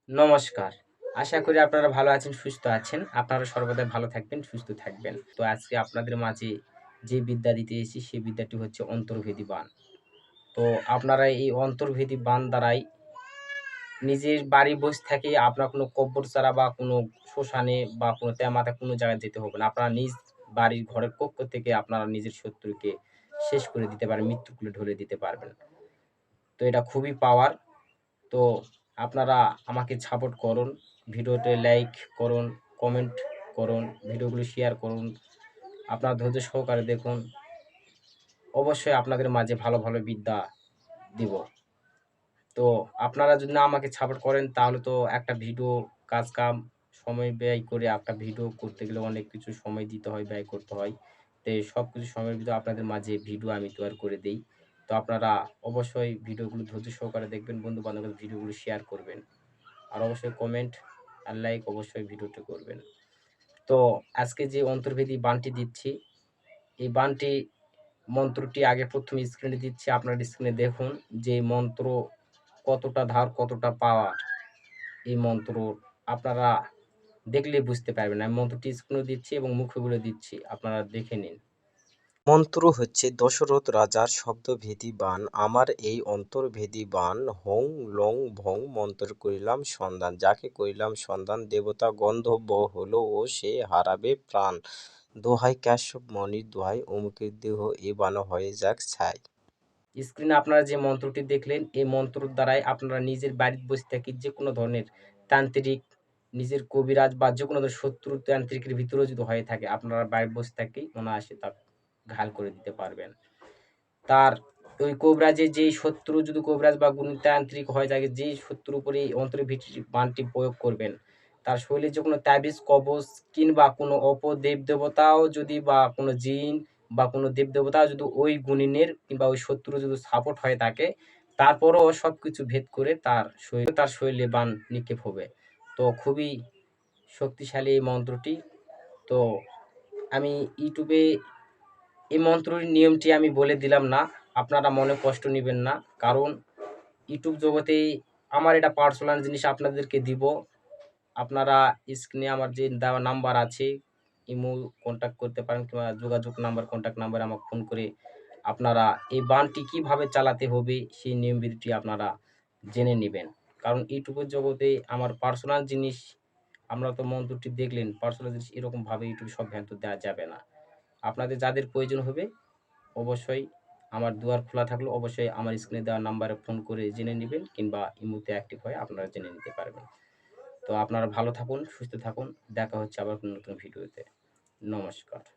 নমস্কার। আশা করি আপনারা ভালো আছেন, সুস্থ আছেন। আপনারা সর্বদাই ভালো থাকবেন, সুস্থ থাকবেন। তো আজকে আপনাদের মাঝে যে বিদ্যা দিতে এসেছি, সেই বিদ্যাটি হচ্ছে অন্তর্ভেদী বাণ। তো আপনারা এই অন্তর্ভেদী বাণ দ্বারাই নিজের বাড়ি বসে থেকে আপনার কোনো কব্বরছাড়া বা কোনো শ্মশানে বা কোনো তেমাথা কোনো জায়গায় যেতে হবে না। আপনারা নিজ বাড়ির ঘরের কক্ষ থেকে আপনারা নিজের শত্রুকে শেষ করে দিতে পারেন, মৃত্যুর কোলে ঢলে দিতে পারবেন। তো এটা খুবই পাওয়ার। তো আপনারা আমাকে সাপোর্ট করুন, ভিডিওতে লাইক করুন, কমেন্ট করুন, ভিডিওগুলো শেয়ার করুন। আপনারা ধৈর্য সহকারে দেখুন। অবশ্যই আপনাদের মাঝে ভালো, ভালো বিদ্যা দিব। তো আপনারা যদি না আমাকে সাপোর্ট করেন তাহলে তো একটা ভিডিও কাজ-কাম সময় ব্যয় করে একটা ভিডিও করতে গেলে অনেক কিছু সময় দিতে হয়, ব্যয় করতে হয়। তো এই সবকিছু সময়ের ভিতরে আপনাদের মাঝে ভিডিও আমি তৈরি করে দেই। তো আপনারা অবশ্যই ভিডিওগুলো ধৈর্য সহকারে দেখবেন, বন্ধু-বান্ধবের ভিডিওগুলো শেয়ার করবেন। আর অবশ্যই কমেন্ট আর লাইক অবশ্যই ভিডিওটি করবেন। তো আজকে যে অন্তর্ভেদী বাণটি দিচ্ছি, এই বাণটি মন্ত্রটি আগে ১ম স্ক্রিনে দিচ্ছি। আপনারা স্ক্রিনে দেখুন যে মন্ত্র কতটা ধার কতটা পাওয়ার এই মন্ত্র আপনারা দেখলেই বুঝতে পারবেন। আমি মন্ত্রটি স্ক্রিনেও দিচ্ছি এবং মুখে বলে দিচ্ছি। আপনারা দেখে নিন। মন্ত্র হচ্ছে দশরথ রাজার শব্দভেদী বাণ। আমার এই অন্তর্ভেদী বাণ হং লং ভং মন্ত্র করিলাম সন্ধান। যাকে করিলাম সন্ধান দেবতা গন্ধর্ব হলো ও সে হারাবে প্রাণ। দোহাই কাশ্যপ মণির দোহাই অমুকের দেহ এ বাণ হয়ে যাক ছাই। স্ক্রিনে আপনারা যে মন্ত্রটি দেখলেন, এই মন্ত্রর দ্বারাই আপনারা নিজের বাড়িতে বসে থেকে যেকোনো ধরনের তান্ত্রিক, নিজের কবিরাজ বা যেকোনো ধরনের শত্রু তান্ত্রিকের ভিতরেও যদি হয়ে থাকে, আপনারা বাড়িতে বসে থেকেই অনায়াসে তা ঘাল করে দিতে পারবেন। তার ওই কবিরাজের যেই শত্রু যদি কবিরাজ বা গুণতান্ত্রিক হয়ে থাকে, যেই শত্রুর উপরে এই অন্তর্ভেদী বাণটি প্রয়োগ করবেন, তার শরীরে যে কোনো তাবিজ, কবজ কিংবা কোনো দেবতাও যদি বা কোনো জিন বা কোনো দেবতাও যদি ওই গুণিনের কিংবা ওই শত্রুর যদি সাপোর্ট হয়ে থাকে, তারপরেও সবকিছু ভেদ করে তার শরীরে বাণ নিক্ষেপ হবে। তো খুবই শক্তিশালী এই মন্ত্রটি। তো আমি ইউটিউবে এই মন্ত্রের নিয়মটি আমি বলে দিলাম না। আপনারা মনে কষ্ট নিবেন না। কারণ ইউটিউব জগতে আমার এটা পার্সোনাল জিনিস আপনাদেরকে দিব। আপনারা স্ক্রিনে আমার যে দেওয়া নাম্বার আছে, ইমো কন্ট্যাক্ট করতে পারেন কিংবা যোগাযোগ নাম্বার, কন্ট্যাক্ট নাম্বারে আমাকে ফোন করে আপনারা এই বাণটি কিভাবে চালাতে হবে সেই নিয়ম-বিধিটি আপনারা জেনে নিবেন। কারণ ইউটিউবের জগতে আমার পার্সোনাল জিনিস আপনারা তো মন্ত্রটি দেখলেন, পার্সোনাল জিনিস এরকমভাবে ইউটিউবে সব ভ্যান্ত দেওয়া যাবে না। আপনাদের যাদের প্রয়োজন হবে অবশ্যই আমার দুয়ার খোলা থাকলো। অবশ্যই আমার স্ক্রিনে দেওয়া নাম্বারে ফোন করে জেনে নিবেন কিংবা ইমোতে অ্যাক্টিভ হয়ে আপনারা জেনে নিতে পারবেন। তো আপনারা ভালো থাকুন, সুস্থ থাকুন। দেখা হচ্ছে আবার কোনো নতুন ভিডিওতে। নমস্কার।